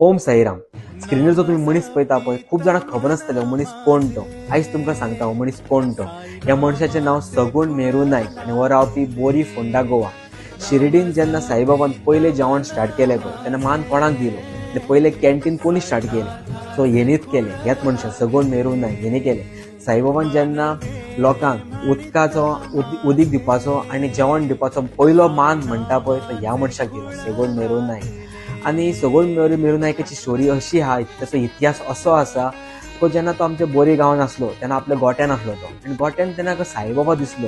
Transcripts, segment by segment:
Om Sairam. Screener जो तुम्ही मनीस पळयता पळय, खूप जाणांक खबर नासतलें हो मनीस कोण तो. आयज तुमकां सांगता हो मनीस कोण तो. ह्या मनशाचें नांव सगूण मेरू नायक आनी हो रावपी बोरी फोंडा गोवा. शिर्डीन जेन्ना साईबाबान पयलें जेवण स्टार्ट केलें पळय तेन्ना मान कोणाक दिलो. पयलें कॅन्टीन कोणी स्टार्ट केलें, सो हेणीच केलें. ह्याच मनशान सगूण मेरू नायक हेणी केलें. साईबाबान जेन्ना लोकांक उदीक दिवपाचो आनी जेवण दिवपाचो पयलो मान म्हणटा पळय तो ह्या मनशाक दिलो, सगूण मेरू नायक. आनी सगूण मेरू नायकाची स्टोरी अशी आहा, ताचो इतिहास असो आसा तो जेन्ना तो आमच्या बोरी गांवांत आसलो तेन्ना आपल्या गोट्यान आसलो तो. आनी गोट्यान तेन्ना ताका साईबाबा दिसलो.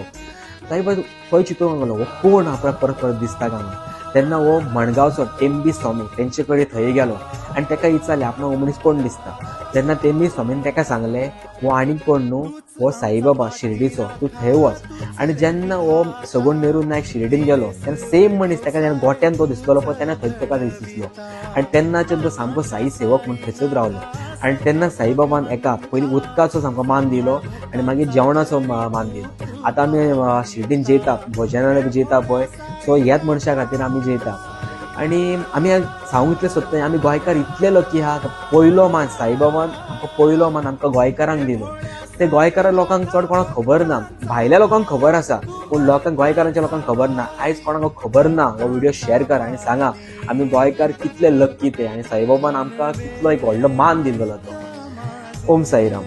साईबाबा खंय चिंतूंक लागलो हो कोण आपल्याक परत परत दिसता काय. तेन्ना हो मणगांवचो टेंबी स्वामी तेंचे कडेन थंय गेलो आनी ताका विचारलें आपणाक हो मनीस कोण दिसता. तेन्ना टेंबी स्वामीन ताका सांगलें हो आनीक कोण न्हू, हो साईबाबा शिर्डीचो, तूं थंय वच. आनी जेन्ना हो सगूण मेरू नायक शिर्डीन गेलो तेन्ना सेम मनीस ताका जेन्ना गोट्यान तो दिसलो पळय तेन्ना थंय ताका दिसलो. आनी तेन्नाच्यान तो सामको साई सेवक म्हूण थंयसरूच रावलो. आनी तेन्ना साईबाबान एका पयलीं उदकाचो सामको मान दिलो आनी मागीर जेवणाचो मान दिलो. आतां आमी शिर्डीन जेयता, भजनालय जेयता पळय, सो ह्याच मनशा खातीर आमी जेयता. आनी आमी सांगूंक इतलें सोदता, आमी गोंयकार इतले लकी आहा, पयलो मान साईबाबान आमकां पयलो मान आमकां गोंयकारांक दिलो. ते गोंयकार लोकांक चड कोणाक खबर ना. भायल्या लोकांक खबर आसा पूण गोंयकारांच्या लोकांक खबर ना. आयज कोणाक खबर ना हो व्हिडिओ शेअर करा आनी सांगा आमी गोंयकार कितले लकी ते, आनी साईबाबान आमकां कितलो एक व्हडलो मान दिलेलो तो. ओम साईराम.